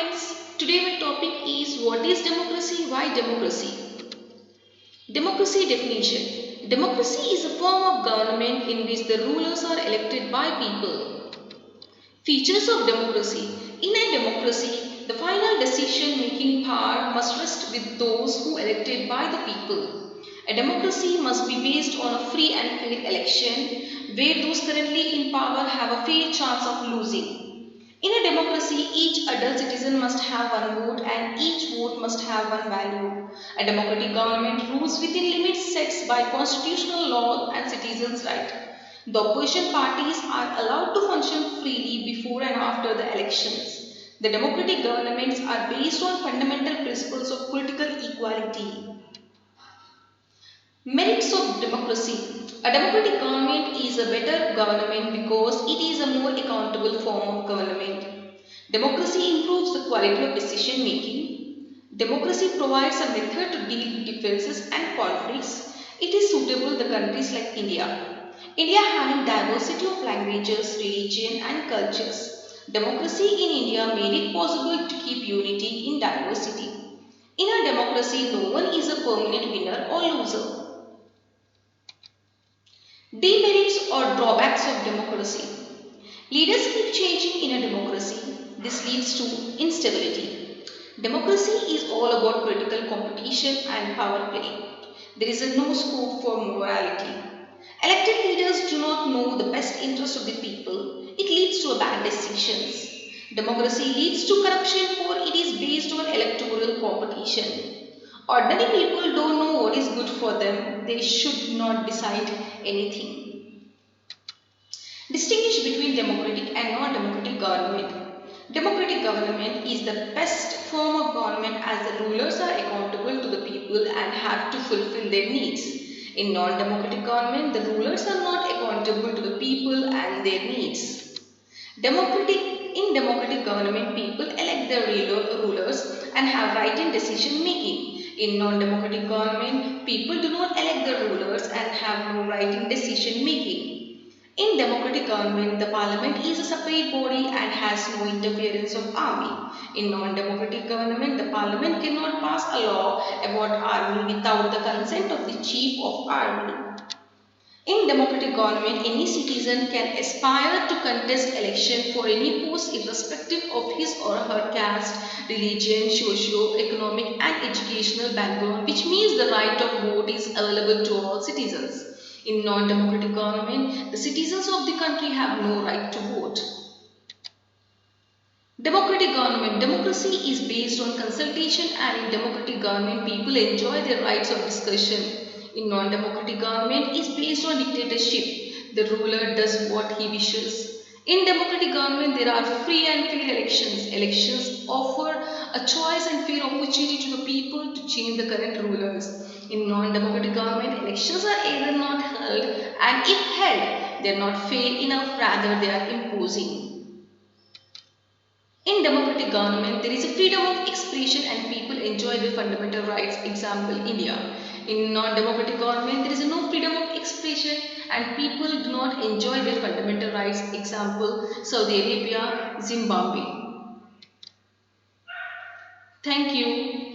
friends, today my topic is what is democracy, why democracy? Democracy definition. Democracy is a form of government in which the rulers are elected by people. Features of democracy. In a democracy, the final decision making power must rest with those who elected by the people. A democracy must be based on a free and fair election where those currently in power have a fair chance of losing. In a democracy, each adult citizen must have one vote and each vote must have one value. A democratic government rules within limits set by constitutional law and citizens' right. The opposition parties are allowed to function freely before and after the elections. The democratic governments are based on fundamental principles of political equality. Merits of democracy. A democratic government is a better government because it is a more accountable form of government. Democracy improves the quality of decision making. Democracy provides a method to deal with differences and conflicts. It is suitable to countries like India. India having diversity of languages, religion and cultures. Democracy in India made it possible to keep unity in diversity. In a democracy, no one is a permanent winner or loser. Demerits or drawbacks of democracy. Leaders keep changing in a democracy. This leads to instability. Democracy is all about political competition and power play. There is no scope for morality. Elected leaders do not know the best interest of the people. It leads to bad decisions. Democracy leads to corruption for it is based on electoral competition. Ordinary people don't know what is good for them. They should not decide anything. Distinguish between democratic and non-democratic government. Democratic government is the best form of government as the rulers are accountable to the people and have to fulfill their needs. In non-democratic government, the rulers are not accountable to the people and their needs. In democratic government, people elect their rulers and have right in decision making. In non-democratic government, people do not elect the rulers and have no right in decision making. In democratic government, the parliament is a separate body and has no interference of army. In non-democratic government, the parliament cannot pass a law about army without the consent of the chief of army. In democratic government, any citizen can aspire to contest election for any post irrespective of his or her caste, religion, socio-economic and educational background, which means the right of vote is available to all citizens. In non-democratic government, the citizens of the country have no right to vote. Democratic government. Democracy is based on consultation and in democratic government, people enjoy their rights of discussion. In non-democratic government, is based on dictatorship. The ruler does what he wishes. In democratic government, there are free and fair elections. Elections offer a choice and fair opportunity to the people to change the current rulers. In non-democratic government, elections are either not held and if held, they are not fair enough, rather they are imposing. In democratic government, there is a freedom of expression and people enjoy their fundamental rights. Example, India. In non-democratic government, there is no freedom of expression and people do not enjoy their fundamental rights. Example, Saudi Arabia, Zimbabwe. Thank you.